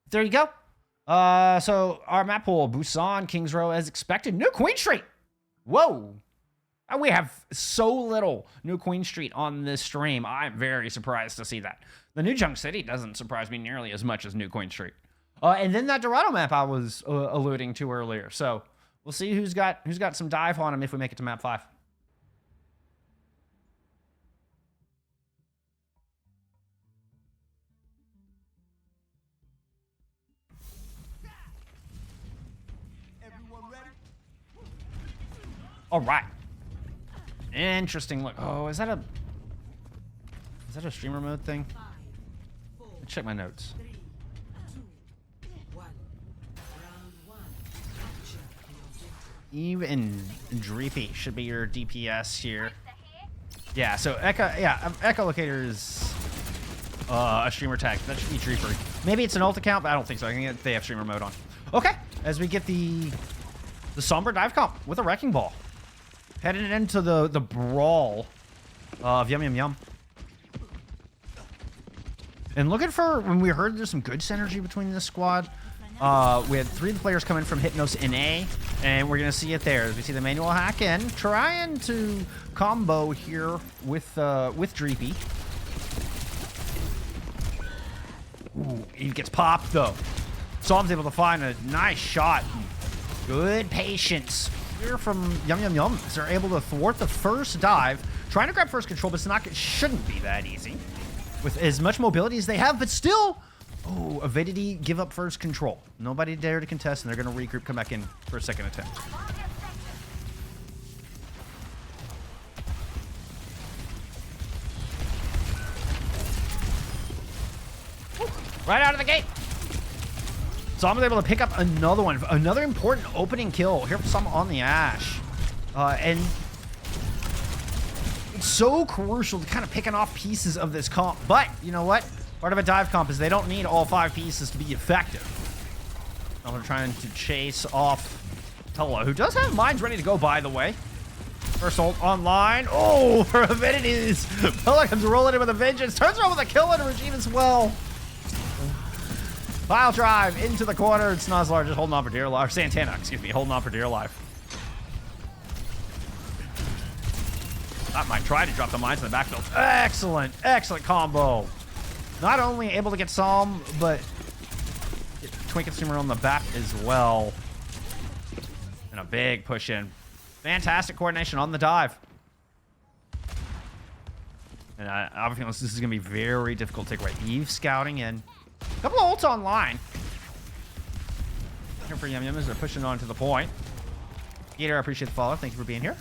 There you go. So our map pool, Busan, Kings Row as expected. New Queen Street. Whoa. We have so little New Queen Street on this stream. I'm very surprised to see that. The new Junk City doesn't surprise me nearly as much as New Queen Street. And then that Dorado map I was alluding to earlier. So we'll see who's got some dive on him if we make it to map 5. All right. Interesting look. Oh, is that a streamer mode thing? Check my notes. Eve and Dreepy should be your DPS here. Yeah, so Echolocator is a streamer tag. That should be Dreeper. Maybe it's an ult account, but I don't think so. I think they have streamer mode on. Okay, as we get the Somber dive comp with a Wrecking Ball. Heading into the brawl of YumYumYum. And looking for, when we heard there's some good synergy between this squad, we had 3 of the players coming from Hypnos in A, and we're going to see it there. As we see the manual hack in, trying to combo here with Dreepy. Ooh, he gets popped though. Psalm's able to find a nice shot. Good patience here from YumYumYum. So they're able to thwart the first dive, trying to grab first control, but it shouldn't be that easy with as much mobility as they have, but still. Oh, Avidity give up first control. Nobody dare to contest, and they're going to regroup, come back in for a second attempt. Right out of the gate. Som was able to pick up another one. Another important opening kill here for Som on the Ash. And it's so crucial to kind of picking off pieces of this comp. But, you know what? Part of a dive comp is they don't need all 5 pieces to be effective. Now they're trying to chase off Pella, who does have mines ready to go, by the way. First ult online. Oh, for Avidities. Pella comes rolling in with a vengeance. Turns around with a kill and a regime as well. Pile drive into the corner. It's Nuzlar just holding on for dear life. Santana, excuse me, holding on for dear life. That might try to drop the mines in the backfield. Excellent, excellent combo. Not only able to get Psalm, but get Twin Consumer on the back as well. And a big push in. Fantastic coordination on the dive. And I have a feeling this is going to be very difficult to take away. Eve scouting in. A couple of ults online. Here for YumYum as they're pushing on to the point. Gator, I appreciate the follow. Thank you for being here.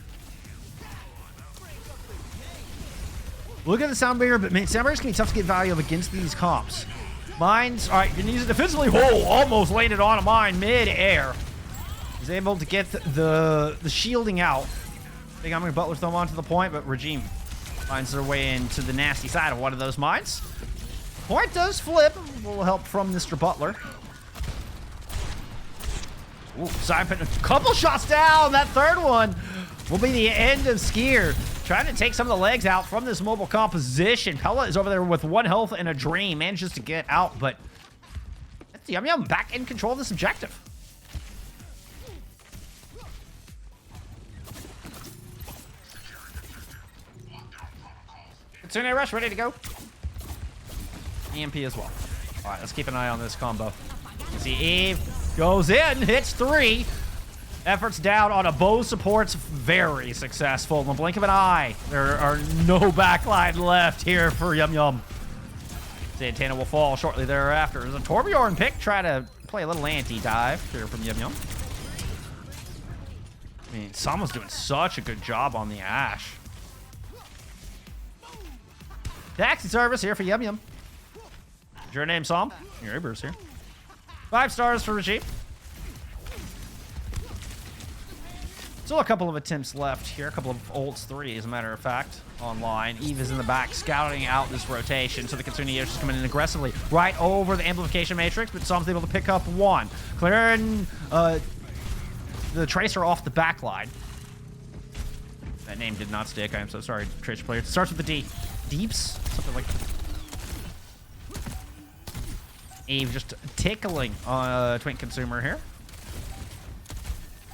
Look at the Soundbringer, but man, Soundbringer's gonna be tough to get value of against these comps. Mines, all right, you're gonna use it defensively. Whoa, almost landed on a mine mid-air. He's able to get the shielding out. I think I'm gonna Butler throw him onto the point, but Regime finds their way into the nasty side of one of those mines. Point does flip. A little help from Mr. Butler. Ooh, Simon, a couple shots down. That third one will be the end of Skier. Trying to take some of the legs out from this mobile composition. Pella is over there with 1 health and a dream. Manages to get out, but that's YumYum back in control of this objective. Kitsune Rush ready to go. EMP as well. All right, let's keep an eye on this combo. You see Eve goes in, hits 3. Efforts down on a bow support's very successful. In the blink of an eye, there are no backline left here for YumYum. Santana will fall shortly thereafter. There's a Torbjorn pick, try to play a little anti-dive here from YumYum. I mean, Sama's doing such a good job on the Ash. Taxi service here for YumYum. Is your name Sam? Your Uber's here. 5 stars for Regime. Still a couple of attempts left here. A couple of ults, 3 as a matter of fact, online. Eve is in the back scouting out this rotation. So the Kitsune is just coming in aggressively right over the amplification matrix, but Sam's able to pick up 1. Clearing the Tracer off the back line. That name did not stick. I am so sorry, Tracer player. It starts with the D. Deeps? Something like that. Eve just tickling Twink Consumer here.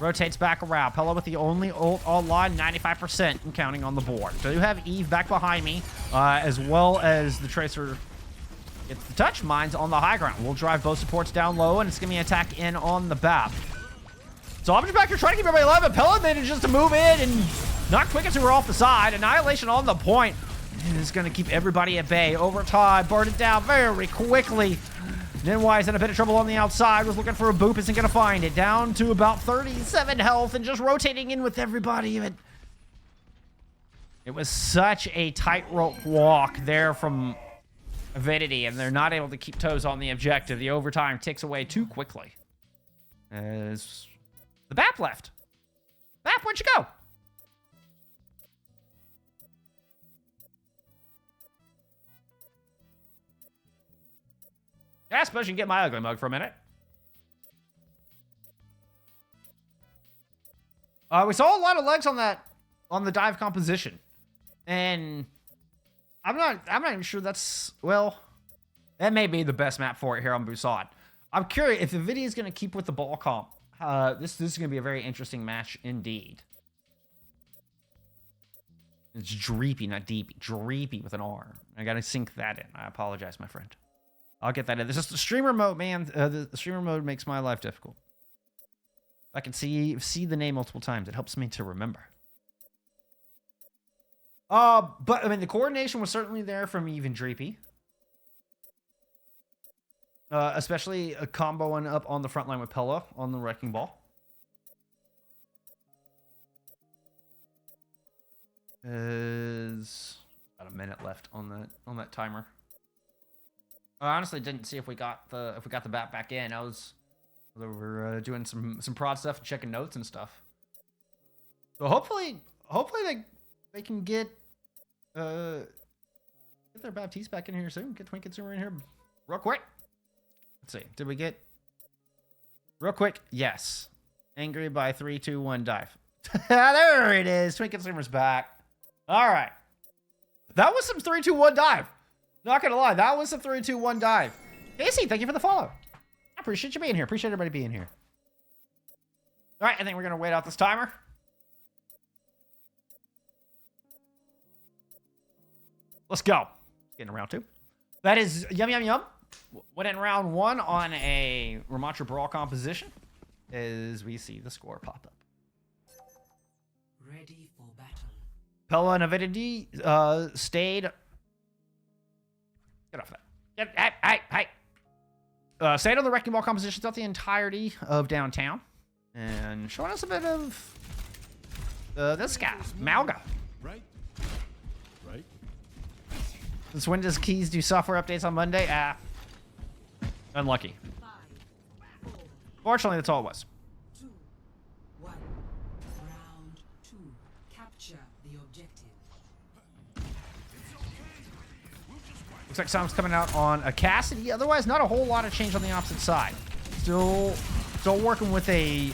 Rotates back around. Pella with the only ult online, 95% and counting on the board. So you have Eve back behind me, as well as the Tracer gets the touch. Mine's on the high ground. We'll drive both supports down low, and it's going to be an attack in on the BAP. So I'm just back here trying to keep everybody alive, but Pella manages to move in and knock Twink Consumer off the side. Annihilation on the point. And it's going to keep everybody at bay. Overtime, burn it down very quickly. Ninwai's in a bit of trouble on the outside. Was looking for a boop, isn't going to find it. Down to about 37 health and just rotating in with everybody. It was such a tightrope walk there from Avidity, and they're not able to keep toes on the objective. The overtime ticks away too quickly. As the BAP left. BAP, where'd you go? Yeah, I suppose you can get my ugly mug for a minute. We saw a lot of legs on the dive composition, and I'm not even sure that's, well, that may be the best map for it here on Busan. I'm curious if the video is going to keep with the ball comp. This is going to be a very interesting match indeed. It's Dreepy, not Deepy. Dreepy with an R. I got to sync that in. I apologize, my friend. I'll get that in. This is the streamer mode, man. The streamer mode makes my life difficult. I can see the name multiple times. It helps me to remember. But I mean, the coordination was certainly there from even Dreepy. Especially a comboing up on the front line with Pella on the Wrecking Ball. Is about a minute left on that timer. I honestly didn't see if we got the bat back in. I was over doing some prod stuff and checking notes and stuff. So hopefully they can get their Baptiste back in here soon. Get Twink Consumer in here real quick. Let's see. Did we get real quick? Yes. Angry by 3, 2, 1 dive. There it is. Twink Consumer's back. All right. That was some 3, 2, 1 dive. Not gonna lie, that was a 3, 2, 1 dive. Casey, thank you for the follow. I appreciate you being here. Appreciate everybody being here. All right, I think we're gonna wait out this timer. Let's go. Getting round 2. That is YumYumYum. Went in round 1 on a Ramatra Brawl composition as we see the score pop up. Ready for battle. Pella and Avidity stayed. Get off that. Hey. Stayed on the Wrecking Ball composition throughout the entirety of downtown. And showing us a bit of this guy, Malga. Right. Since when does Keys do software updates on Monday? Unlucky. 5, 4, Fortunately, that's all it was. 2, 1. Round 2. Capture the objective. Looks like someone's coming out on a Cassidy. Otherwise, not a whole lot of change on the opposite side. Still working with a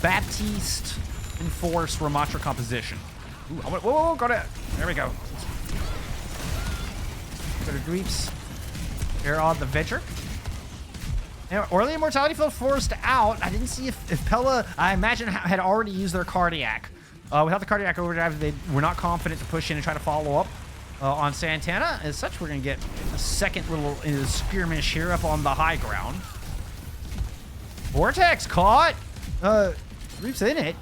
Baptiste enforced Ramatra composition. Ooh, whoa, go to. There we go. Go to Dweeps. Here on the Venture. Now, Early Immortality felt forced out. I didn't see if Pella, I imagine, had already used their Cardiac. Without the Cardiac overdrive, they were not confident to push in and try to follow up on Santana. As such, we're going to get a second little skirmish here up on the high ground. Vortex caught. Reap's in it.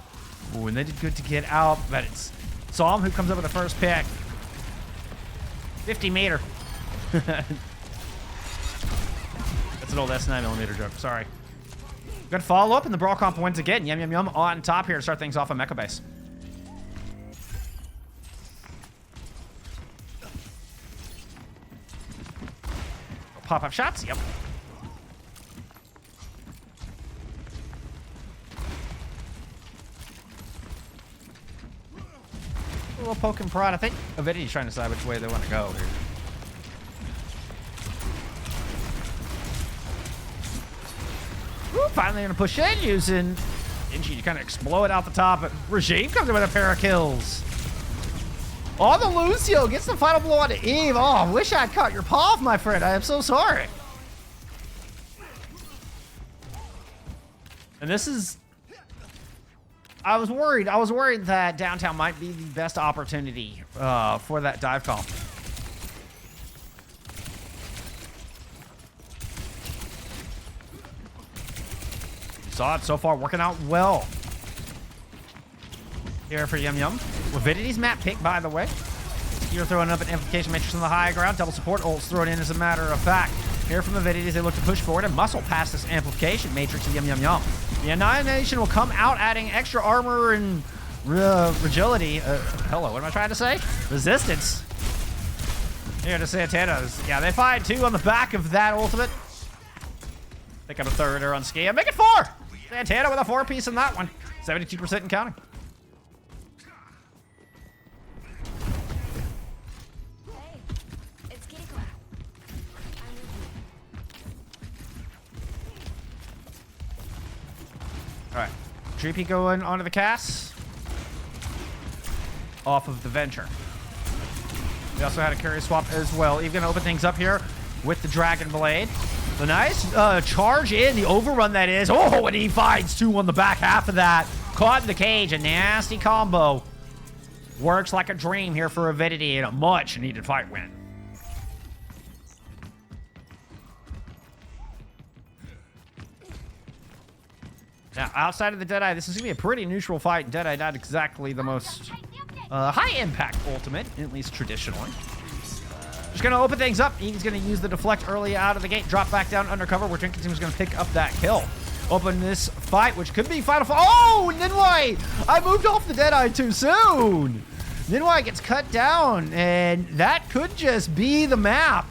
Ooh, and they did good to get out, but it's Psalm who comes up with the first pick. 50 meter. That's an old S9mm joke. Sorry. Good follow up, and the Brawl comp wins again. YumYumYum on top here to start things off on Mecha Base. Pop-up shots. Yep. A little poke and prod. I think Avidity's trying to decide which way they want to go here. Woo, finally going to push in using Inchi to kind of explode out the top. But Regime comes in with a pair of kills. Oh, the Lucio gets the final blow on Eve. Oh, I wish I'd caught your paw, my friend. I am so sorry. And this is... I was worried that downtown might be the best opportunity for that dive call. Saw it so far, working out well. Here for YumYum. Avidity's map pick, by the way. You're throwing up an amplification matrix on the high ground. Double support ults thrown in as a matter of fact. Here from Avidity as they look to push forward and muscle past this amplification matrix of YumYumYum. The Annihilation will come out adding extra armor and agility. Hello, what am I trying to say? Resistance. Here to Santana's. Yeah, they find 2 on the back of that ultimate. Pick up a 3rd or on ski. Make it 4! Santana with a 4-piece in that one. 72% and counting. Alright. Dreepy going onto the cast. Off of the Venture. We also had a carry swap as well. Eve gonna open things up here with the Dragon Blade. The nice charge in, the overrun that is. Oh, and he finds 2 on the back half of that. Caught in the cage, a nasty combo. Works like a dream here for Avidity in a much needed fight win. Now, outside of the Deadeye, this is going to be a pretty neutral fight. Deadeye not exactly the most high-impact ultimate, at least traditionally. Just going to open things up. He's going to use the deflect early out of the gate, drop back down undercover, where Drinking Team is going to pick up that kill. Open this fight, which could be final fight. Oh, Ninwai! I moved off the Deadeye too soon! Ninwai gets cut down, and that could just be the map.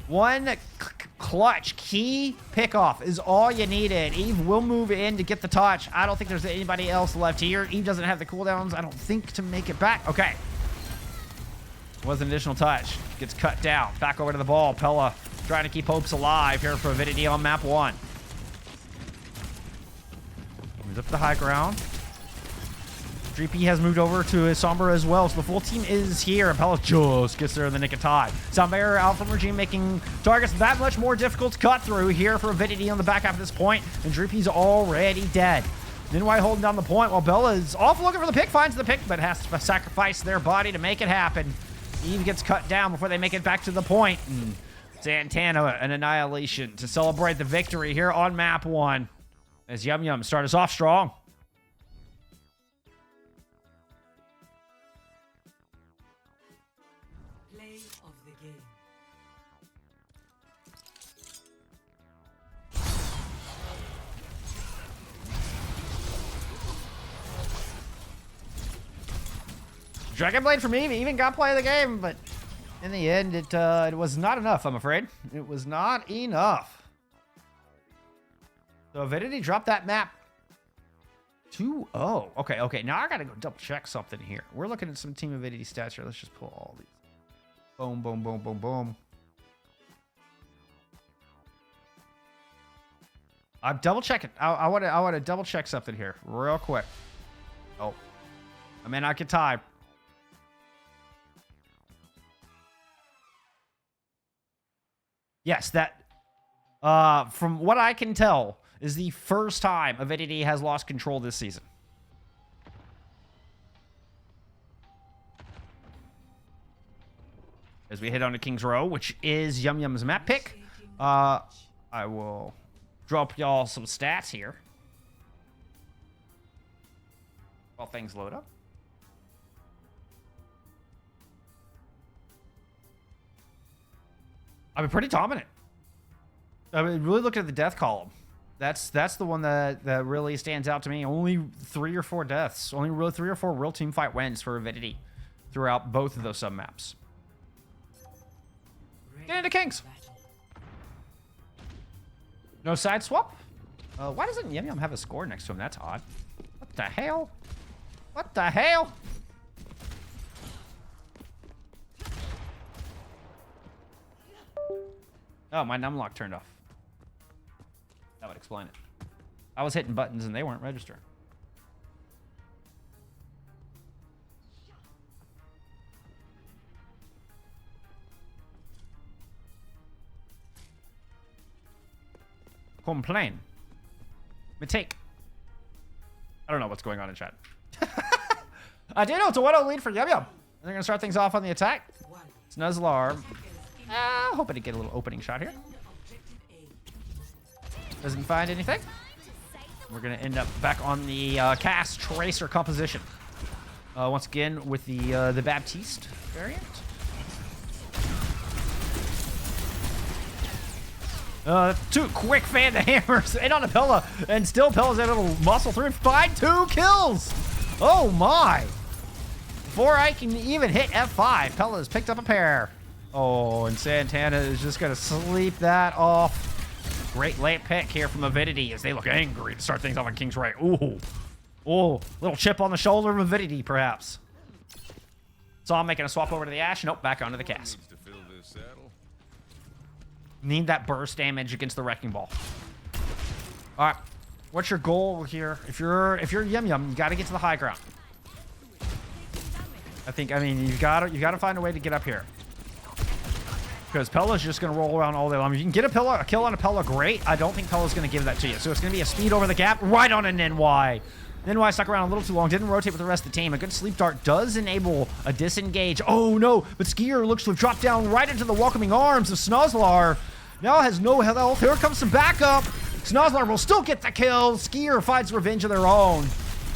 One clutch key pickoff is all you needed. Eve will move in to get the touch. I don't think there's anybody else left here. Eve doesn't have the cooldowns, I don't think, to make it back. Okay. Was an additional touch. Gets cut down. Back over to the ball. Pella trying to keep hopes alive here for Avidity on map 1. Moves up to the high ground. Dreepy has moved over to his Sombra as well, so the full team is here. Pella just gets there in the nick of time. Sombra out from Regime, making targets that much more difficult to cut through here for Avidity on the back half of this point, and Dreepy's already dead. Ninwai holding down the point while Bella is off looking for the pick, finds the pick, but has to sacrifice their body to make it happen. Eve gets cut down before they make it back to the point. And Santana, an annihilation to celebrate the victory here on map 1. As YumYum start us off strong. Play of the game. Dragon Blade for me even got play of the game, but in the end, it was not enough, I'm afraid. It was not enough. So Avidity dropped that map 2-0. Okay, now I gotta go double check something here. We're looking at some Team Avidity stats here. Let's just pull all these. Boom, boom, boom, boom, boom. I'm double checking. I want to double check something here real quick. Oh, I mean, I could tie. Yes, that, from what I can tell, is the first time Avidity has lost control this season. As we hit on to King's Row, which is YumYum's map pick. I will drop y'all some stats here while things load up. I mean, pretty dominant. I mean, really look at the death column. That's the one that really stands out to me. Only 3 or 4 deaths. Only really 3 or 4 real team fight wins for Avidity throughout both of those sub maps. Get into Kings. No side swap? Why doesn't YumYum have a score next to him? That's odd. What the hell? What the hell? Oh, my numlock turned off. That would explain it. I was hitting buttons and they weren't registering. Complain. Mistake. I don't know what's going on in chat. I do know it's a 1-0 lead for YumYum. They're going to start things off on the attack. Snuzzlar. Hoping to get a little opening shot here. Doesn't find anything. We're going to end up back on the cast tracer composition. Once again with the Baptiste variant. Too quick fan the hammers in on the Pella, and still Pella's able to muscle through and find 2 kills. Oh my. Before I can even hit F5, Pella has picked up a pair. Oh, and Santana is just going to sleep that off. Great late pick here from Avidity as they look angry to start things off on King's Right. Ooh. Oh, little chip on the shoulder of Avidity, perhaps. Saw him making a swap over to the Ash. Nope, back onto the cast. Need that burst damage against the Wrecking Ball. All right, what's your goal here? If you're YumYum, you got to get to the high ground. I mean, you gotta find a way to get up here. Because Pella's just going to roll around all day long. If you can get a kill on a Pella, great. I don't think Pella's going to give that to you. So it's going to be a speed over the gap right on an NY. NY stuck around a little too long. Didn't rotate with the rest of the team. A good sleep dart does enable a disengage. Oh, no. But Skier looks to have dropped down right into the welcoming arms of Snuzzlar. Now has no health. Here comes some backup. Snuzzlar will still get the kill. Skier finds revenge of their own.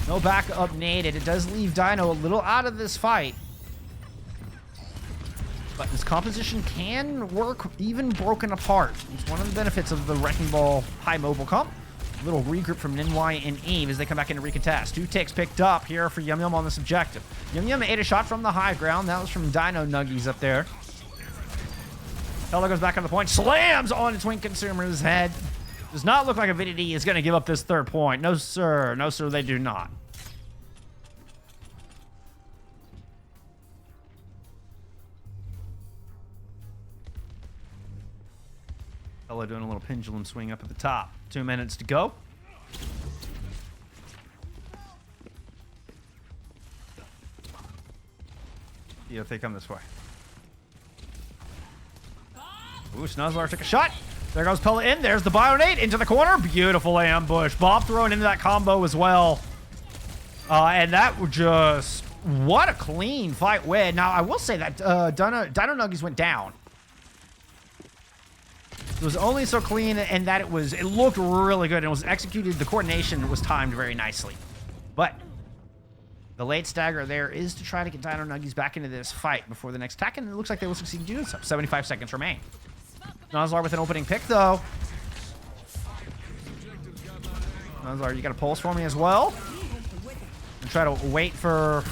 No backup needed. It does leave Dino a little out of this fight. But this composition can work even broken apart. It's one of the benefits of the Wrecking Ball high mobile comp. A little regroup from NY and Eve as they come back into recontest. 2 ticks picked up here for YumYum on this objective. YumYum ate a shot from the high ground. That was from Dino Nuggies up there. Pella goes back on the point. Slams on Twin Consumer's head. Does not look like Avidity is going to give up this 3rd point. No, sir. No, sir, they do not. Pella doing a little pendulum swing up at the top. 2 minutes to go. See if they come this way. Ooh, Snuzzlar took a shot. There goes Pella in. There's the Bionate into the corner. Beautiful ambush. Bob thrown into that combo as well. And that was just... What a clean fight win. Now, I will say that Dino Nuggies went down. It was only so clean in that it looked really good and it was executed. The coordination was timed very nicely. But the late stagger there is to try to get Dino Nuggies back into this fight before the next attack, and it looks like they will succeed in doing so. 75 seconds remain. Snuzzlar with an opening pick, though. Snuzzlar, you got a pulse for me as well. And try to wait for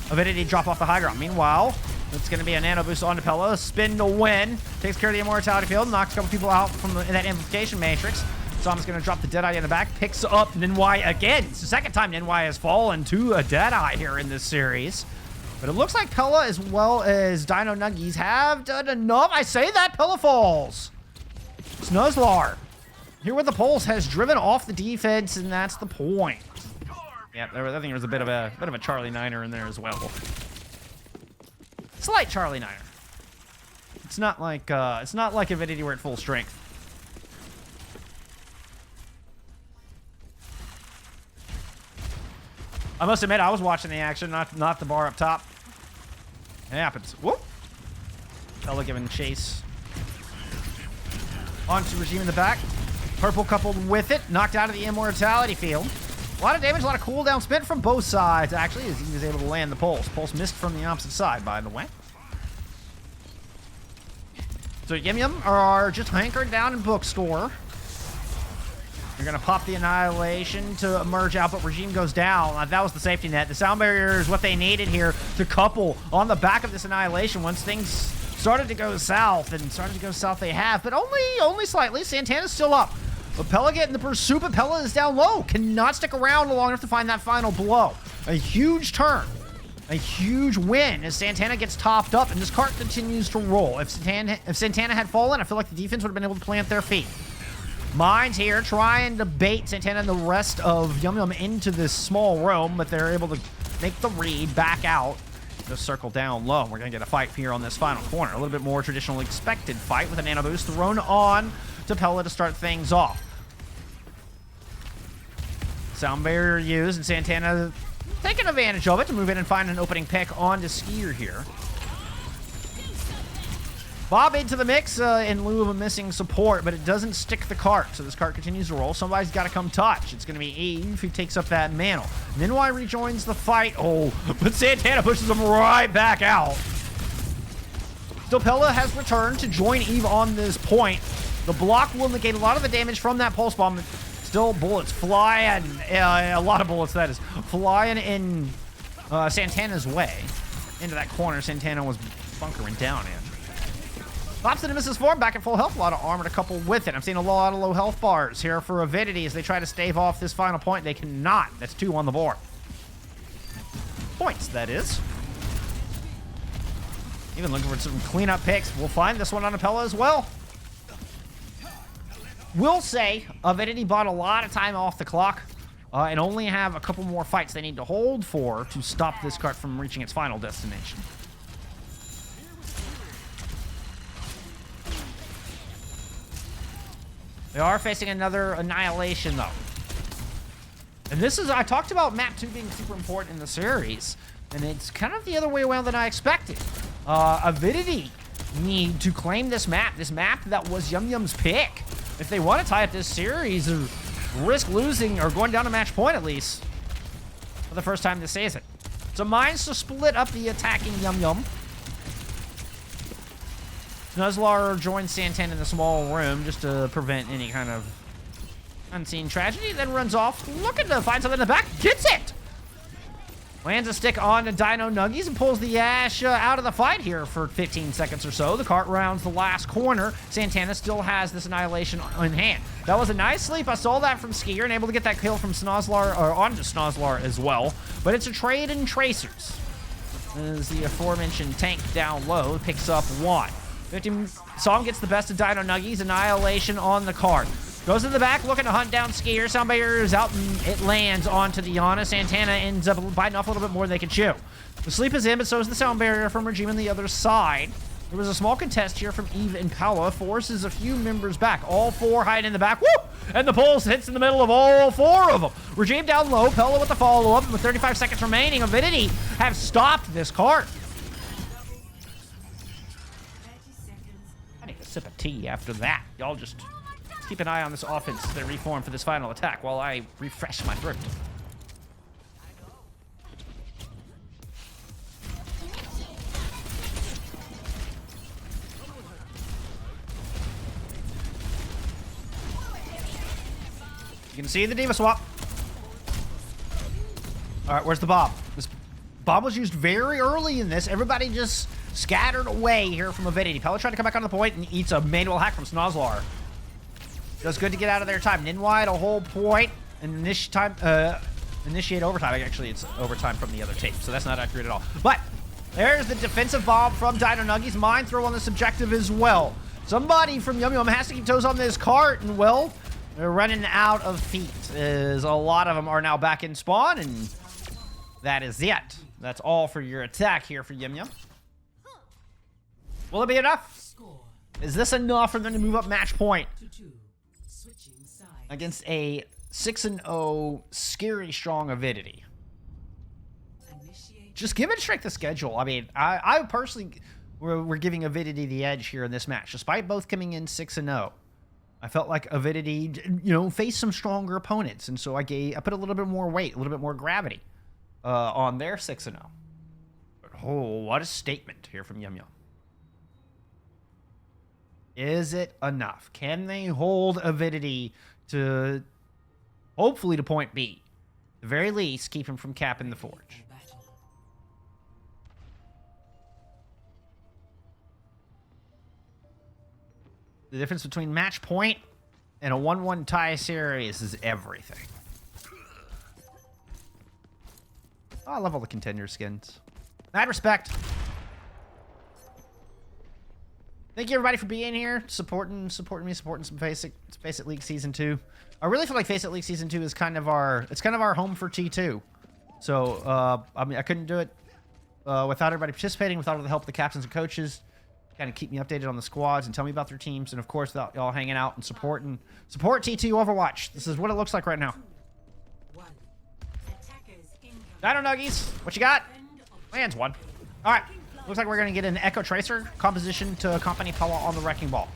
Avidity to drop off the high ground. Meanwhile, it's going to be a nano boost onto Pella. Spin to win. Takes care of the immortality field. Knocks a couple people out from that amplification matrix. Som's going to drop the Deadeye in the back. Picks up NY again. It's the 2nd time NY has fallen to a Deadeye here in this series. But it looks like Pella as well as Dino Nuggies have done enough. I say that. Pella falls. Snuzzlar here with the pulse has driven off the defense, and that's the point. Yeah, I think there was a bit of a Charlie Niner in there as well. Slight Charlie Niner. It's not like Avidity were at full strength. I must admit, I was watching the action, not the bar up top. It happens. Whoop. Pella giving chase onto Regime in the back. Purple coupled with it, knocked out of the immortality field. A lot of damage, a lot of cooldown spent from both sides, actually, as he was able to land the pulse. Pulse missed from the opposite side, by the way. So YumYum are just hankered down in bookstore. You're going to pop the Annihilation to merge out, but Regime goes down. That was the safety net. The sound barrier is what they needed here to couple on the back of this Annihilation once things started to go south, and started to go south they have, but only slightly. Santana's still up. But Pella getting the pursuit, but Pella is down low. Cannot stick around long enough to find that final blow. A huge turn. A huge win as Santana gets topped up, and this cart continues to roll. If Santana had fallen, I feel like the defense would have been able to plant their feet. Mines here trying to bait Santana and the rest of YumYum into this small room, but they're able to make the read back out. Just circle down low. We're going to get a fight here on this final corner. A little bit more traditional expected fight with a nano boost thrown on to Pella to start things off. Sound barrier used, and Santana taking advantage of it to move in and find an opening pick onto Skier here. Bob into the mix in lieu of a missing support, but it doesn't stick the cart, so this cart continues to roll. Somebody's got to come touch. It's going to be Eve who takes up that mantle. Ninwai rejoins the fight. Oh, but Santana pushes him right back out. Still, Pella has returned to join Eve on this point. The block will negate a lot of the damage from that pulse bomb. Still, bullets flying, a lot of bullets, that is, flying in Santana's way. Into that corner Santana was bunkering down in. Pops into Nemesis form, back at full health. A lot of armor to couple with it. I'm seeing a lot of low health bars here for Avidity as they try to stave off this final point. They cannot. That's 2 on the board. Points, that is. Even looking for some cleanup picks. We'll find this one on Apella as well. Will say Avidity bought a lot of time off the clock and only have a couple more fights they need to hold for to stop this cart from reaching its final destination. They are facing another annihilation, though. And this is, I talked about map 2 being super important in the series, and it's kind of the other way around than I expected. Avidity need to claim this map that was YumYum's pick. If they want to tie up this series or risk losing or going down to match point at least for the first time this season. So mines to split up the attacking YumYum. Nuzlar joins Santana in the small room just to prevent any kind of unseen tragedy, then runs off looking to find something in the back. Gets it! Lands a stick on to Dino Nuggies and pulls the Ash out of the fight here for 15 seconds or so. The cart rounds the last corner. Santana still has this annihilation in hand. That was a nice sleep. I saw that from Skier and able to get that kill from Snozlar, or onto Snozlar as well. But it's a trade in tracers. As the aforementioned tank down low picks up 1. 15 Psalm gets the best of Dino Nuggies. Annihilation on the cart. Goes in the back, looking to hunt down Skier. Sound barrier is out, and it lands onto the Yana. Santana ends up biting off a little bit more than they can chew. The sleep is in, but so is the sound barrier from Regime on the other side. There was a small contest here from Eve and Pella. Forces a few members back. All 4 hide in the back. Woo! And the pulse hits in the middle of all 4 of them. Regime down low. Pella with the follow-up. And with 35 seconds remaining, Avidity have stopped this cart. I need a sip of tea after that. Y'all just keep an eye on this offense as they reform for this final attack while I refresh my throat. You can see the Diva swap. All right, where's the Bob? This Bob was used very early in this. Everybody just scattered away here from Avidity. Pella tried to come back on the point and eats a manual hack from Snozlar. Does good to get out of their time. Ninwai a whole point and initiate overtime. Actually, it's overtime from the other tape, so that's not accurate at all. But there's the defensive bomb from Dino Nuggies. Mine throw on this objective as well. Somebody from YumYum has to keep toes on this cart, and well, they're running out of feet. As a lot of them are now back in spawn, and that is it. That's all for your attack here for YumYum. Will it be enough? Is this enough for them to move up match point against a 6-0 scary strong Avidity? Just give it strength of schedule. I mean, I personally, we're giving Avidity the edge here in this match, despite both coming in 6-0. I felt like Avidity, faced some stronger opponents, and so I put a little bit more weight, a little bit more gravity on their 6-0. But oh, what a statement here from YumYum. Is it enough? Can they hold Avidity to, hopefully, to point B? At the very least, keep him from capping the Forge. The difference between match point and a 1-1 tie series is everything. Oh, I love all the contender skins. Mad respect. Thank you everybody for being here, supporting me, supporting some FACEIT League Season 2. I really feel like FACEIT League Season 2 is kind of our home for T2. So, I mean, I couldn't do it without everybody participating, without all the help of the captains and coaches. Kind of keep me updated on the squads and tell me about their teams, and of course, without y'all hanging out and support T2 Overwatch. This is what it looks like right now. Dino Nuggies, what you got? Lands one. All right. Looks like we're going to get an Echo Tracer composition to accompany Pella on the Wrecking Ball.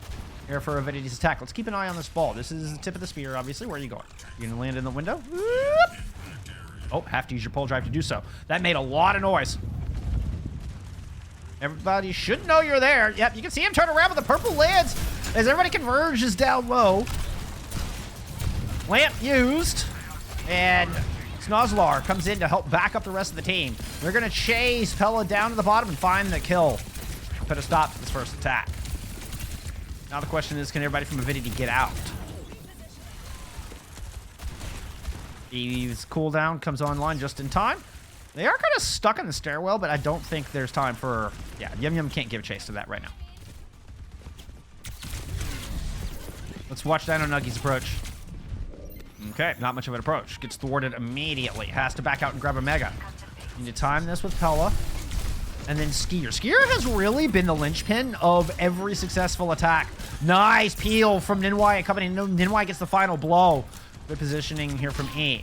Here for Avidity's attack. Let's keep an eye on this ball. This is the tip of the spear, obviously. Where are you going? You're going to land in the window? Whoop. Oh, have to use your pull drive to do so. That made a lot of noise. Everybody should know you're there. Yep, you can see him turn around with the purple lands as everybody converges down low. Lamp used. And Snozlar comes in to help back up the rest of the team. They're going to chase Pella down to the bottom and find the kill. Put a stop to this first attack. Now the question is, can everybody from Avidity get out? Eve's cooldown comes online just in time. They are kind of stuck in the stairwell, but I don't think there's time for... Yeah, YumYum can't give chase to that right now. Let's watch Dino Nuggies approach. Okay, not much of an approach. Gets thwarted immediately. Has to back out and grab a Mega. Need to time this with Pella. And then Skier. Skier has really been the linchpin of every successful attack. Nice peel from Ninwai accompanying. Ninwai gets the final blow. Good positioning here from E.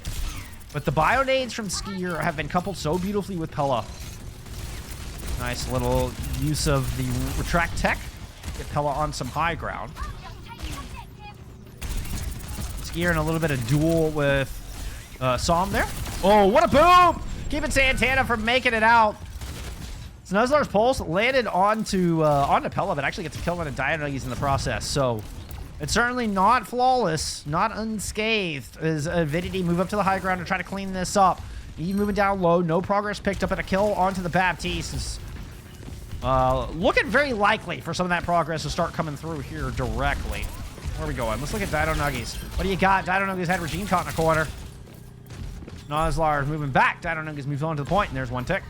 But the Bionades from Skier have been coupled so beautifully with Pella. Nice little use of the retract tech. Get Pella on some high ground. Skier in a little bit of duel with Som there. Oh, what a boom! Keeping Santana from making it out. Snozlar's Pulse landed onto Pella, but actually gets a kill on a Dino Nuggies in the process. So it's certainly not flawless, not unscathed, as Avidity move up to the high ground to try to clean this up. Eve moving down low, no progress picked up, and a kill onto the Baptiste is looking very likely for some of that progress to start coming through here directly. Where are we going? Let's look at Dino Nuggies. What do you got? Dino Nuggies had Regime caught in a corner. Snozlar moving back. Dino Nuggies moves on to the point, and there's one tick.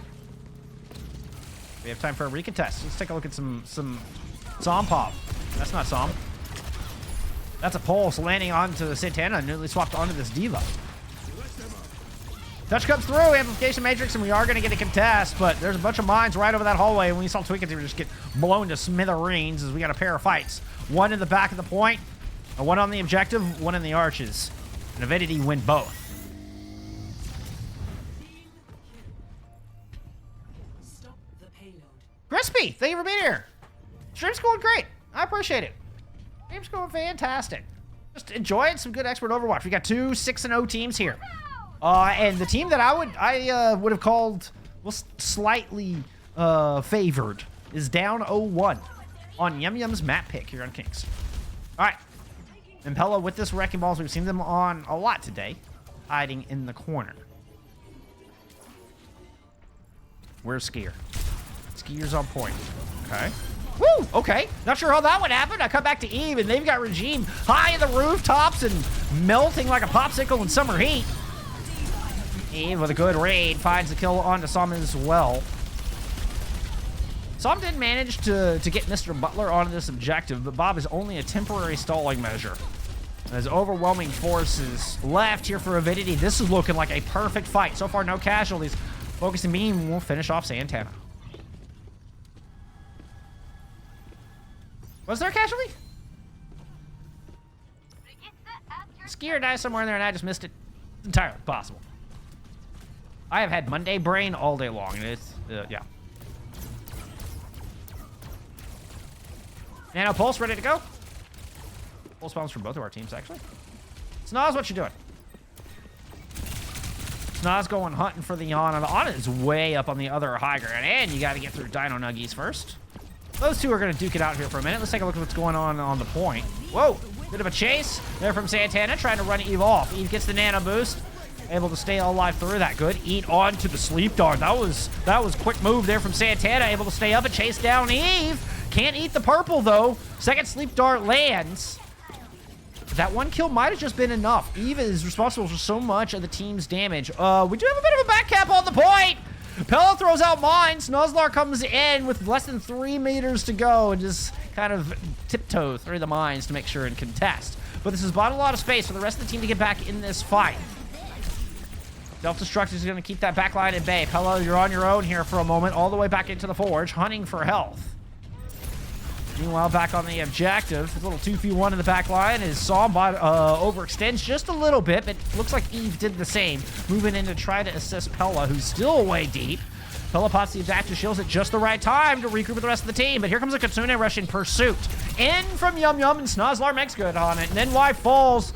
We have time for a recontest. Let's take a look at some Som pop. That's not Som. That's a pulse landing onto Santana and nearly swapped onto this Diva. Touch comes through, amplification matrix, and we are going to get a contest, but there's a bunch of mines right over that hallway, and when we saw Twinkets, we just get blown to smithereens as we got a pair of fights. One in the back of the point, and one on the objective, one in the arches. And Avidity win both. Stop the payload. Crispy, thank you for being here. Stream's going great. I appreciate it. Stream's going fantastic. Just enjoying some good expert Overwatch. We got two 6-0 teams here. And the team that I would have called slightly favored is down 0-1 on YumYum's map pick here on Kings. All right. Impella with this Wrecking Balls. We've seen them on a lot today, hiding in the corner. Where's Skier? Skier's on point. Okay. Woo! Okay. Not sure how that would happen. I come back to Eve, and they've got Regime high in the rooftops and melting like a popsicle in summer heat. Eve with a good raid finds the kill onto Som as well. Som did manage to get Mr. Butler onto this objective, but Bob is only a temporary stalling measure. There's overwhelming forces left here for Avidity. This is looking like a perfect fight. So far, no casualties. Focusing beam will finish off Santana. Was there a casualty? Skier died somewhere in there and I just missed it. It's entirely possible. I have had Monday brain all day long, and it's, yeah. Nano Pulse ready to go? Pulse bombs from both of our teams, actually. Snoz, what you doing? Snoz going hunting for the Yana. The Yana is way up on the other high ground, and you got to get through Dino Nuggies first. Those two are going to duke it out here for a minute. Let's take a look at what's going on the point. Whoa, bit of a chase there from Santana, trying to run Eve off. Eve gets the nano boost. Able to stay alive through that. Good. Eat on to the sleep dart. That was quick move there from Santana. Able to stay up and chase down Eve. Can't eat the purple, though. Second sleep dart lands. That one kill might have just been enough. Eve is responsible for so much of the team's damage. We do have a bit of a back cap on the point. Pella throws out mines. Snozlar comes in with less than 3 meters to go and just kind of tiptoe through the mines to make sure and contest. But this has bought a lot of space for the rest of the team to get back in this fight. Self-destruct is going to keep that back line at bay. Pella, you're on your own here for a moment, all the way back into the forge, hunting for health. Meanwhile, back on the objective, a little 2v1 in the back line as Sombot overextends just a little bit, but looks like Eve did the same, moving in to try to assist Pella, who's still way deep. Pella pots the adaptive shields at just the right time to regroup with the rest of the team, but here comes a Kitsune rush in pursuit. In from YumYum, and Snozlar makes good on it, and then Y falls.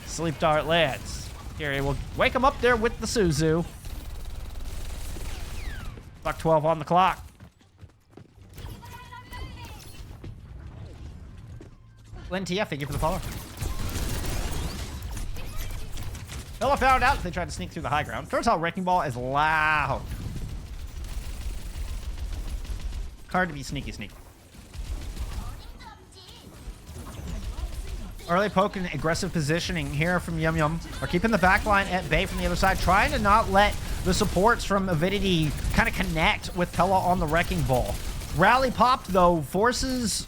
Sleep dart lands. Here, we'll wake him up there with the Suzu. Buck 12 on the clock. Lynn TF, thank you for the follow. Pella found out they tried to sneak through the high ground. Turns out Wrecking Ball is loud. Hard to be sneaky. Early poke and aggressive positioning here from YumYum are keeping the back line at bay from the other side, trying to not let the supports from Avidity kind of connect with Pella on the Wrecking Ball. Rally popped, though, forces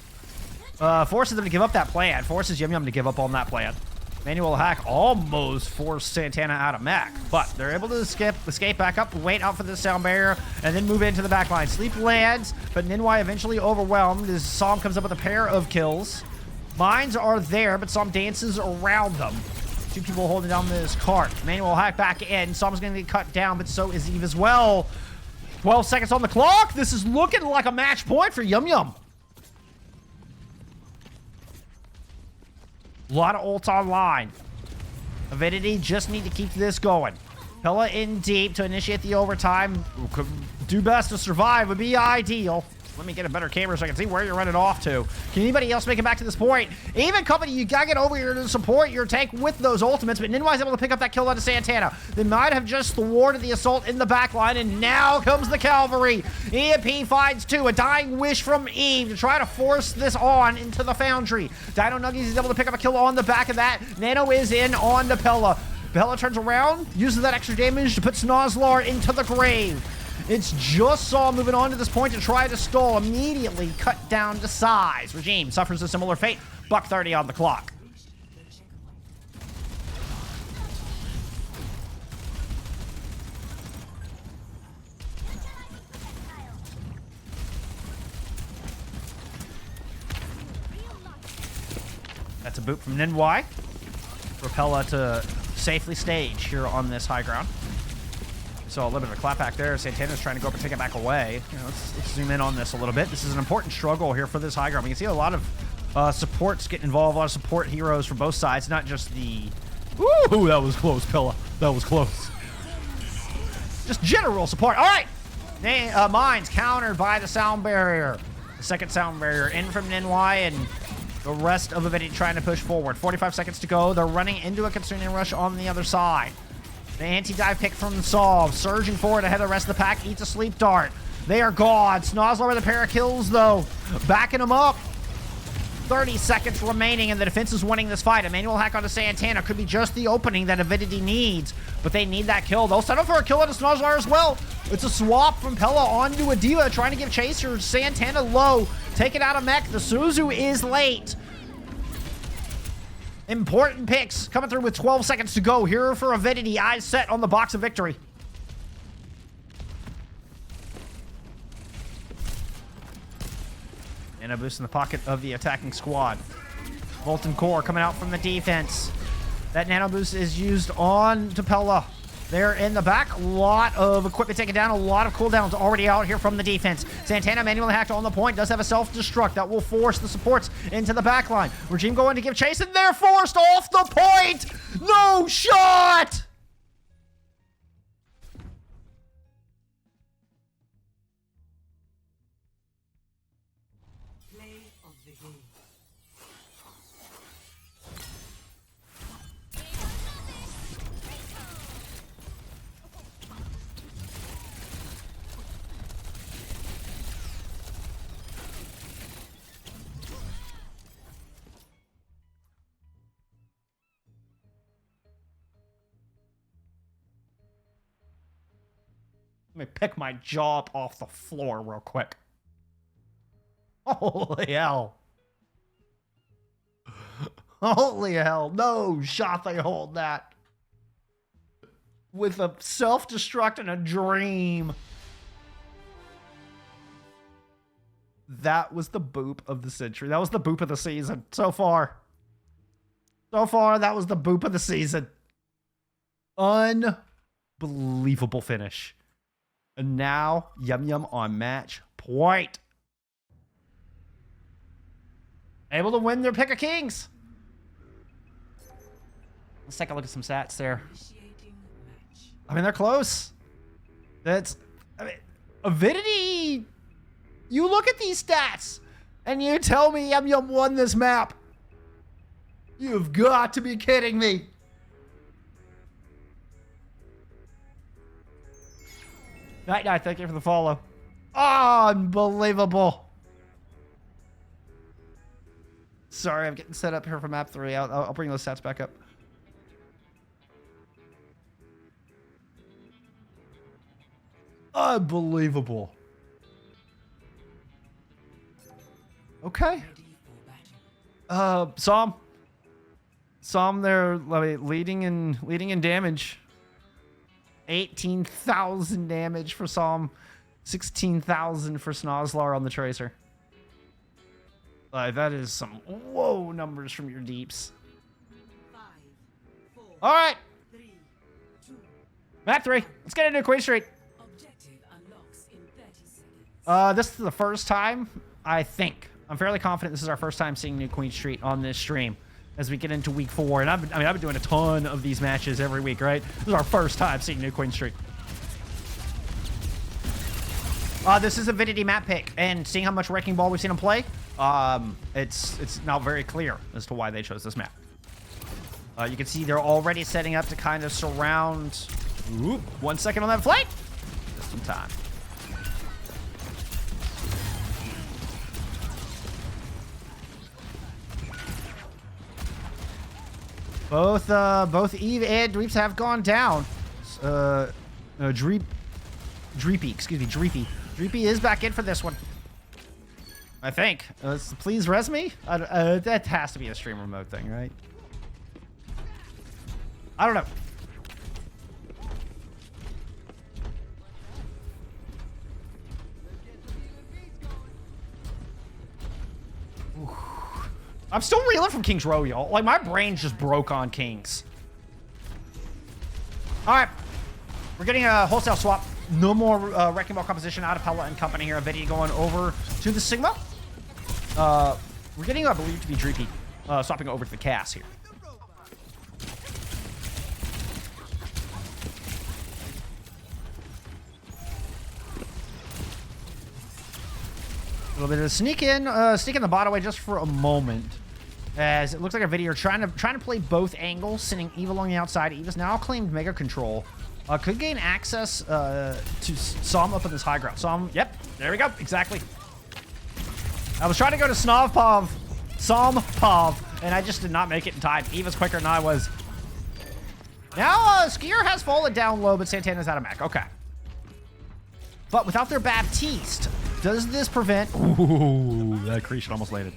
them to give up that plan, forces YumYum to give up on that plan. Manual hack almost forced Santana out of mech, but they're able to escape back up, wait out for the sound barrier, and then move into the back line. Sleep lands, but Ninwai eventually overwhelmed as Som comes up with a pair of kills. Mines are there, but Som dances around them. Two people holding down this cart. Manual hack back in. Som's going to get cut down, but so is Eve as well. 12 seconds on the clock. This is looking like a match point for YumYum. A lot of ults online. Avidity just need to keep this going. Pella in deep to initiate the overtime. Do best to survive would be ideal. Let me get a better camera so I can see where you're running off to. Can anybody else make it back to this point? Even company, you gotta get over here to support your tank with those ultimates, but Ninwai's able to pick up that kill out of Santana. They might have just thwarted the assault in the backline, and now comes the cavalry. EMP finds two, a dying wish from Eve to try to force this on into the foundry. Dino Nuggies is able to pick up a kill on the back of that. Nano is in on the Pella. Pella turns around, uses that extra damage to put Snozlar into the grave. It's just Saw moving on to this point to try to stall, immediately cut down to size. Regime suffers a similar fate. Buck 30 on the clock. That's a boot from Ninwai. Propella to safely stage here on this high ground. So a little bit of a clap back there. Santana's trying to go up and take it back away. You know, let's zoom in on this a little bit. This is an important struggle here for this high ground. We can see a lot of supports getting involved, a lot of support heroes from both sides, not just the... Ooh, that was close, Pella. That was close. Just general support. All right. Mines countered by the sound barrier. The second sound barrier in from Ninwai, and the rest of Avidity trying to push forward. 45 seconds to go. They're running into a Kitsune rush on the other side. The anti-dive pick from Solve, surging forward ahead of the rest of the pack, eats a sleep dart. They are gone. Snozlar with a pair of kills, though. Backing him up. 30 seconds remaining, and the defense is winning this fight. A manual hack onto Santana could be just the opening that Avidity needs, but they need that kill. They'll settle for a kill out of Snozlar as well. It's a swap from Pella onto a Diva, trying to give Chaser. Santana low. Take it out of mech. The Suzu is late. Important picks coming through with 12 seconds to go. Here for Avidity. Eyes set on the box of victory. And a boost in the pocket of the attacking squad. Molten Core coming out from the defense. That nano boost is used on Pella. They're in the back. A lot of equipment taken down. A lot of cooldowns already out here from the defense. Santana manually hacked on the point. Does have a self-destruct that will force the supports into the back line. Regime going to give chase, and they're forced off the point. No shot. Play of the game. Let me pick my jaw up off the floor real quick. Holy hell. Holy hell. No shot they hold that. With a self-destruct and a dream. That was the boop of the century. That was the boop of the season so far. So far, that was the boop of the season. Unbelievable finish. And now, YumYum on match point. Able to win their pick of kings. Let's take a look at some stats there. I mean, they're close. I mean, Avidity, you look at these stats, and you tell me YumYum won this map. You've got to be kidding me. Night Night, thank you for the follow. Unbelievable. Sorry, I'm getting set up here for map 3. I'll bring those stats back up. Unbelievable. Okay. Psalm, they're leading in damage. 18,000 damage for Psalm, 16,000 for Snozlar on the Tracer. That is some whoa numbers from your deeps. 5, 4, All right, 3, 2. map 3. Let's get into Queen Street. Objective unlocks in 30 seconds. This is the first time, I think. I'm fairly confident this is our first time seeing New Queen Street on this stream as we get into week 4. And I've been doing a ton of these matches every week, right? This is our first time seeing New Queen Street. This is Avidity map pick, and seeing how much Wrecking Ball we've seen them play, it's now very clear as to why they chose this map. You can see they're already setting up to kind of surround. Ooh, 1 second on that flank. Just some time. Both Eve and Dweeps have gone down. Dreepy. Dreepy is back in for this one. I think. Please res me? That has to be a streamer mode thing, right? I don't know. I'm still reeling from King's Row, y'all. Like, my brain just broke on Kings. All right. We're getting a wholesale swap. No more Wrecking Ball composition out of Pella and company here. Avidity going over to the Sigma. We're getting, I believe, to be Dreepy. Swapping over to the Cass here. A little bit of sneak in the bot away just for a moment, as it looks like Avidity are trying to play both angles, sending Eve along the outside. Eve has now claimed Mega Control. Could gain access to Psalm up in this high ground. Psalm, yep, there we go, exactly. I was trying to go to Psalm Pov, and I just did not make it in time. Eve is quicker than I was. Now Skier has fallen down low, but Santana's out of mech. Okay. But without their Baptiste, does this prevent... Ooh, that Creation almost landed.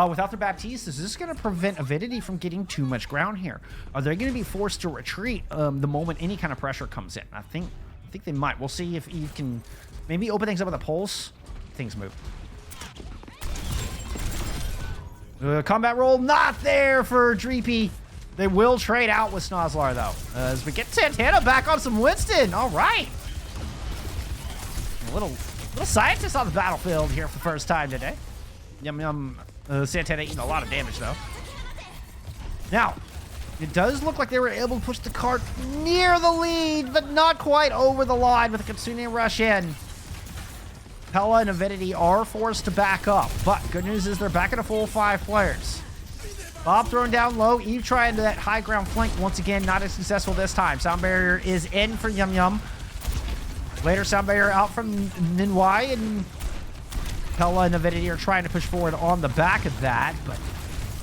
Without their Baptiste, is this going to prevent Avidity from getting too much ground here? Are they going to be forced to retreat the moment any kind of pressure comes in? I think they might. We'll see if Eve can maybe open things up with a pulse. Things move. Combat roll not there for Dreepy. They will trade out with Snozlar, though. As we get Santana back on some Winston. All right. A little scientist on the battlefield here for the first time today. YumYum. Santana eating a lot of damage, though. Now, it does look like they were able to push the cart near the lead, but not quite over the line with the Kitsune rush in. Pella and Avidity are forced to back up, but good news is they're back at a full 5 players. Bob thrown down low. Eve trying that high ground flank once again, not as successful this time. Sound barrier is in for YumYum. Later, sound barrier out from Ninwai, and Pella and Avidity are trying to push forward on the back of that, but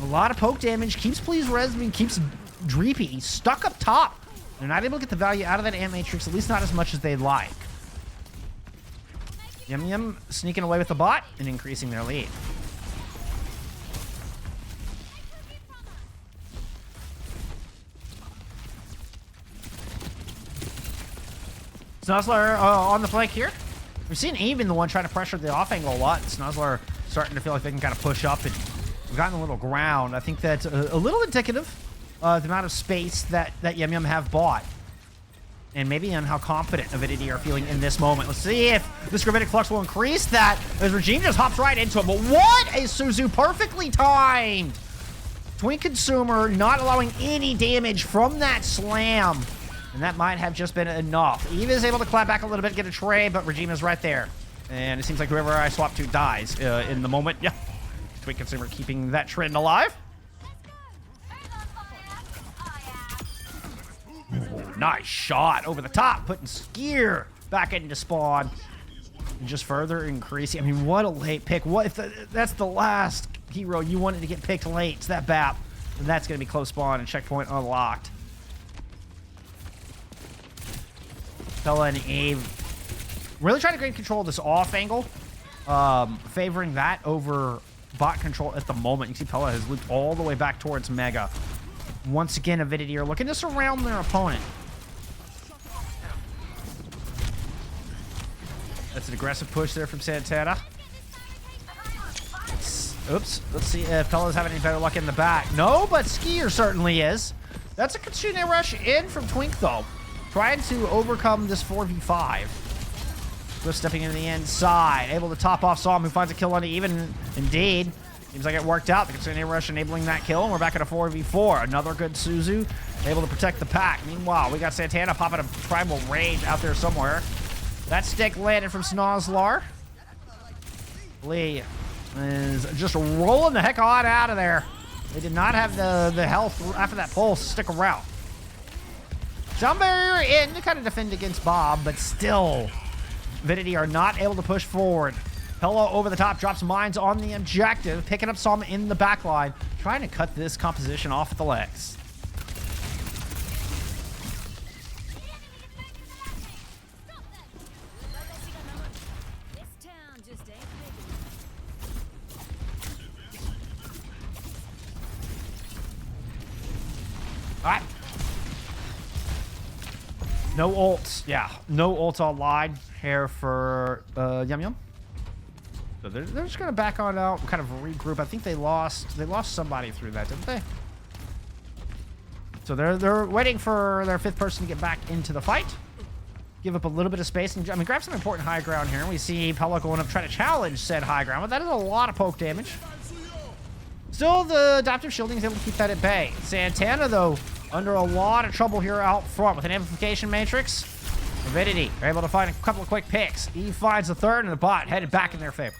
a lot of poke damage keeps Please Res Me, keeps Dreepy stuck up top. They're not able to get the value out of that Ant Matrix, at least not as much as they'd like. YumYum sneaking away with the bot and increasing their lead. Snozlar on the flank here. We've seen Eve in the one trying to pressure the off angle a lot. Snozlar starting to feel like they can kind of push up and we've gotten a little ground. I think that's a little indicative of the amount of space that YumYum have bought. And maybe on how confident Avidity are feeling in this moment. Let's see if this gravitic flux will increase that as Regime just hops right into it. But what a Suzu, perfectly timed. Twink Consumer not allowing any damage from that slam. And that might have just been enough. Eve is able to clap back a little bit, get a trade, but Regime is right there. And it seems like whoever I swap to dies in the moment. Yeah, Twink Consumer keeping that trend alive. Nice shot over the top, putting Skier back into spawn. And just further increasing. I mean, what a late pick. What if that's the last hero you wanted to get picked late? It's that BAP. And that's going to be close spawn and checkpoint unlocked. Pella and Eve really trying to gain control of this off angle. Favoring that over bot control at the moment. You can see Pella has looped all the way back towards Mega. Once again, Avidity are looking to surround their opponent. That's an aggressive push there from Santana. Oops. Let's see if Pella's having any better luck in the back. No, but Skier certainly is. That's a Kitsune rush in from Twink, though. Trying to overcome this 4v5. Just stepping into the inside. Able to top off Psalm, who finds a kill on even. Indeed. Seems like it worked out. The Kitsune rush enabling that kill, and we're back at a 4v4. Another good Suzu, able to protect the pack. Meanwhile, we got Santana popping a Primal Rage out there somewhere. That stick landed from Snozlar. Lee is just rolling the heck on out of there. They did not have the health after that pulse to stick around. Sound barrier in to kind of defend against Bob, but still, Avidity are not able to push forward. Pella over the top, drops mines on the objective, picking up some in the back line, trying to cut this composition off at the legs. Alright. No ults. Yeah, no ults online here for YumYum. So they're just gonna back on out, kind of regroup. I think they lost somebody through that, didn't they? So they're waiting for their fifth person to get back into the fight. Give up a little bit of space and, I mean, grab some important high ground here. We see Pella going up trying to challenge said high ground, but that is a lot of poke damage. Still, the adaptive shielding is able to keep that at bay. Santana, though, under a lot of trouble here out front with an amplification matrix. Avidity are able to find a couple of quick picks. Eve finds the third, and the bot headed back in their favor.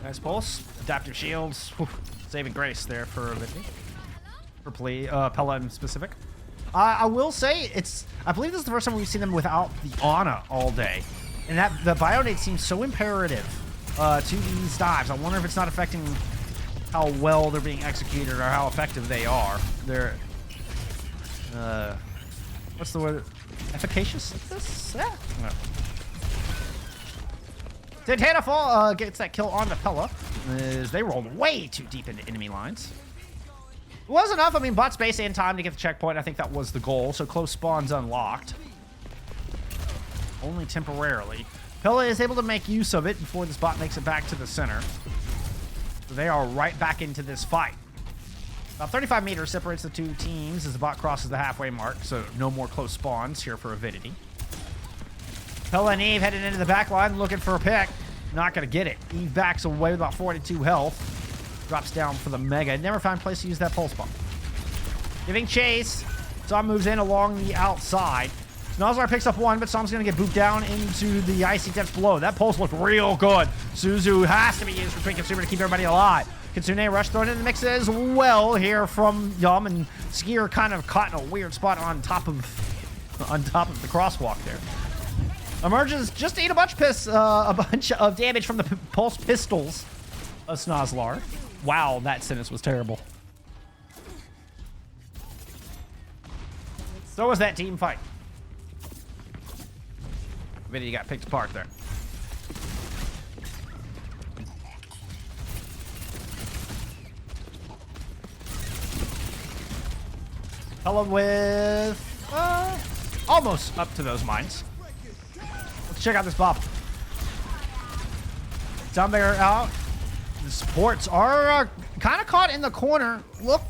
Nice pulse. Adaptive shields. Whew. Saving grace there for Avidity. For Pella in specific. I will say, I believe this is the first time we've seen them without the Ana all day. And that the Bionate seems so imperative to these dives. I wonder if it's not affecting how well they're being executed or how effective they are. They're, what's the word? Efficacious at this? Yeah. No. Santana gets that kill on the Pella as they rolled way too deep into enemy lines. It was enough. I mean, bot space and time to get the checkpoint. I think that was the goal. So close spawns unlocked. Only temporarily. Pella is able to make use of it before this bot makes it back to the center. So they are right back into this fight. About 35 meters separates the two teams as the bot crosses the halfway mark. So no more close spawns here for Avidity. Pella and Eve headed into the back line looking for a pick. Not going to get it. Eve backs away with about 42 health. Drops down for the Mega. Never found a place to use that pulse bomb. Giving chase. Som moves in along the outside. Snozlar picks up one, but Som's going to get booped down into the icy depths below. That pulse looked real good. Suzu has to be used for Twink Consumer to keep everybody alive. Kitsune rush thrown in the mix as well here from Yum, and Skier kind of caught in a weird spot on top of the crosswalk there. Emerges just to eat a bunch of damage from the pulse pistols of Snozlar. Wow, that sentence was terrible. So was that team fight. Avidity got picked apart there. Pella with almost up to those mines. Let's check out this bop. Down there out. The supports are kind of caught in the corner. Look.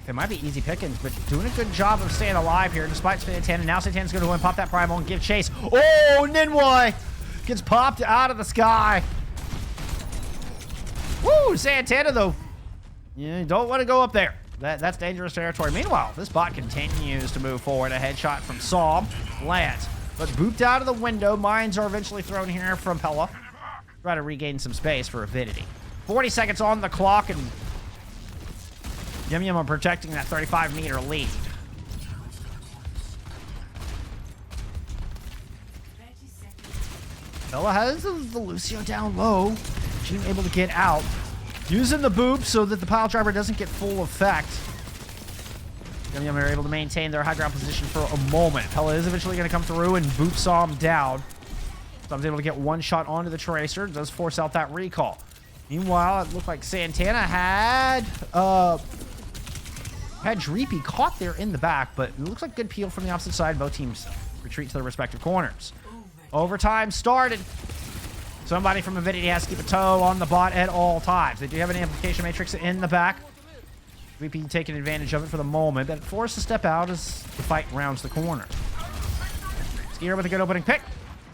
They might be easy pickings, but doing a good job of staying alive here despite Santana. Now Santana's going to go and pop that primal and give chase. Oh, Ninwai gets popped out of the sky. Woo, Santana, though. You don't want to go up there. That's dangerous territory. Meanwhile, this bot continues to move forward. A headshot from Psalm lands, but booped out of the window. Mines are eventually thrown here from Pella. Try to regain some space for Avidity. 40 seconds on the clock, and YumYum are protecting that 35-meter lead. Pella has the Lucio down low. She's able to get out. Using the boop so that the pile driver doesn't get full effect. YumYum are able to maintain their high ground position for a moment. Pella is eventually going to come through and boop Psalm down. So I was able to get one shot onto the Tracer. Does force out that recall. Meanwhile, it looked like Santana had Dreepy caught there in the back, but it looks like good peel from the opposite side. Both teams retreat to their respective corners. Overtime started. Somebody from Avidity has to keep a toe on the bot at all times. They do have an amplification matrix in the back. Dreepy taking advantage of it for the moment, but forced to step out as the fight rounds the corner. Skier with a good opening pick.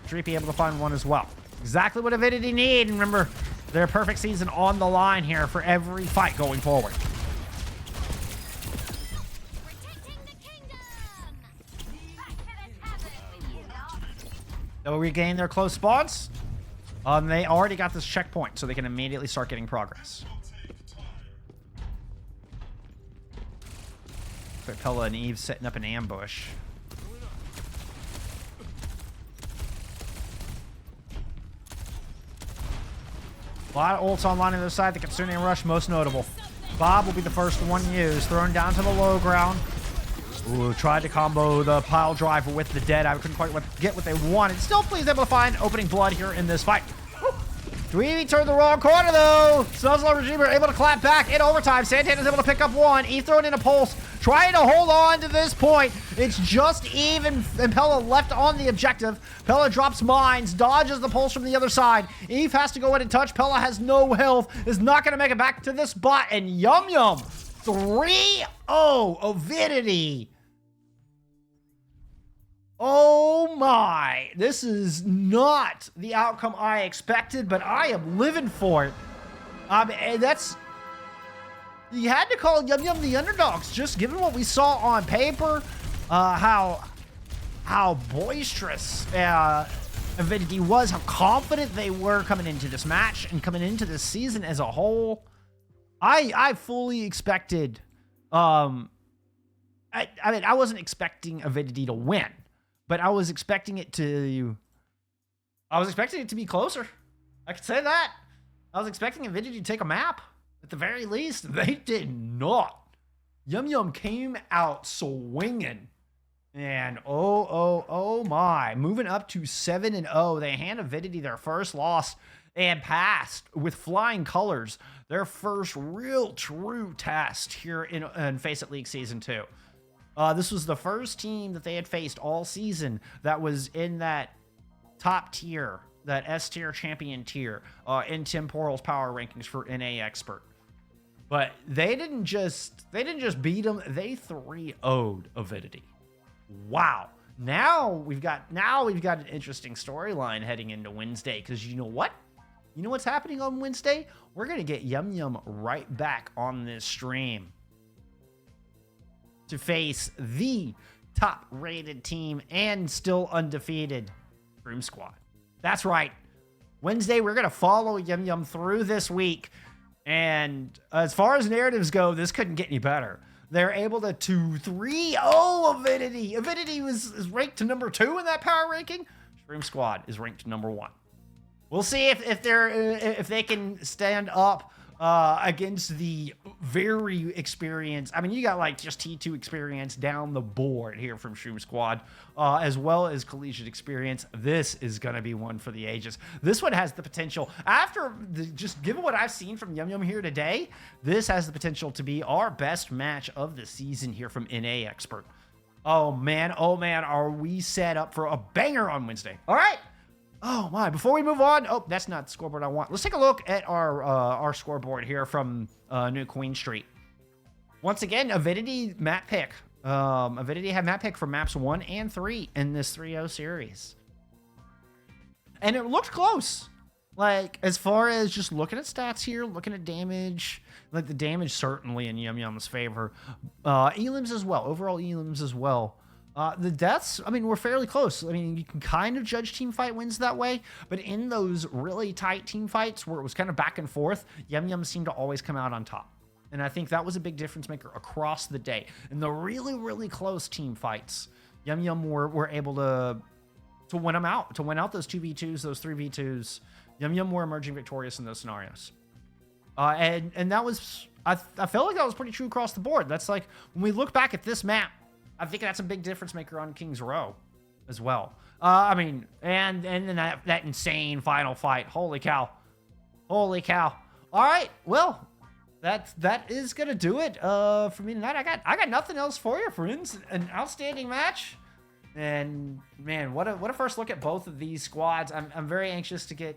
Dreepy able to find one as well. Exactly what Avidity need. And remember, their perfect season on the line here for every fight going forward. They'll regain their close spots. They already got this checkpoint, so they can immediately start getting progress. Pella and Eve setting up an ambush. A lot of ults online on the other side. The Kitsune Rush, most notable. Bob will be the first one used. Thrown down to the low ground. Ooh, tried to combo the pile driver with the dead. I couldn't quite get what they wanted. Still pleased able to find opening blood here in this fight. Dweeby turned the wrong corner, though. Suzzler Regime are able to clap back in overtime. Santana's able to pick up one. Eve throwing in a pulse. Trying to hold on to this point. It's just Eve and Pella left on the objective. Pella drops mines, dodges the pulse from the other side. Eve has to go in and touch. Pella has no health. Is not going to make it back to this bot. And YumYum 3-0 Avidity. Oh my, this is not the outcome I expected, but I am living for it. You had to call YumYum the underdogs, just given what we saw on paper, how boisterous Avidity was, how confident they were coming into this match and coming into this season as a whole. I fully expected, I mean, I wasn't expecting Avidity to win. But I was expecting it to be closer. I could say that. I was expecting Avidity to take a map. At the very least, they did not. YumYum came out swinging. And oh my. Moving up to 7-0. They hand Avidity their first loss and passed with flying colors. Their first real true test here in FACEIT League Season 2. This was the first team that they had faced all season that was in that top tier, that S tier champion tier, in Temporal's power rankings for NA Expert. But they didn't just beat them, they 3-0'd Avidity. Wow. Now we've got an interesting storyline heading into Wednesday, because you know what? You know what's happening on Wednesday? We're gonna get YumYum right back on this stream to face the top-rated team and still undefeated Room Squad. That's right. Wednesday, we're going to follow YumYum through this week. And as far as narratives go, this couldn't get any better. They're able to 3-0 Avidity. Avidity is ranked to number 2 in that power ranking. Room Squad is ranked to number 1. We'll see if they can stand up against the very experienced. I mean, you got like just T2 experience down the board here from Shroom Squad, as well as collegiate experience. This is going to be one for the ages. This one has the potential, after just given what I've seen from YumYum here today, this has the potential to be our best match of the season here from NA Expert. Oh man, are we set up for a banger on Wednesday? All right. Oh my, before we move on, oh, that's not the scoreboard I want. Let's take a look at our scoreboard here from New Queen Street. Once again, Avidity map pick. Avidity had map pick for maps 1 and 3 in this 3-0 series. And it looked close. Like, as far as just looking at stats here, looking at damage, like the damage certainly in YumYum's favor. Elims as well, overall elims as well. The deaths, I mean, we're fairly close. I mean, you can kind of judge team fight wins that way, but in those really tight team fights where it was kind of back and forth, YumYum seemed to always come out on top. And I think that was a big difference maker across the day. In the really, really close team fights, YumYum were able to win them out, to win out those 2v2s, those 3v2s. YumYum were emerging victorious in those scenarios. And that was, I felt like that was pretty true across the board. That's like, when we look back at this map, I think that's a big difference maker on King's Row as well. I mean, and then that insane final fight. Holy cow. Holy cow. All right. Well, that is going to do it for me tonight. I got nothing else for you, friends. An outstanding match. And man, what a first look at both of these squads. I'm very anxious to get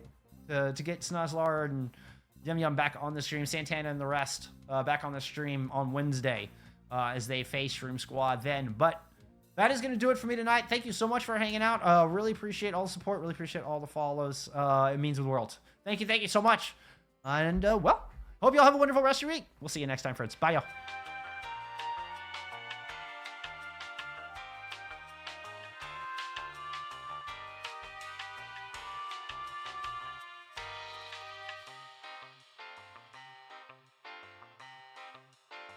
Snuzzler and YumYum back on the stream, Santana and the rest back on the stream on Wednesday. As they face Shroom Squad then. But that is going to do it for me tonight. Thank you so much for hanging out. Really appreciate all the support. Really appreciate all the follows. It means the world. Thank you so much. And, well, hope you all have a wonderful rest of your week. We'll see you next time, friends. Bye, y'all.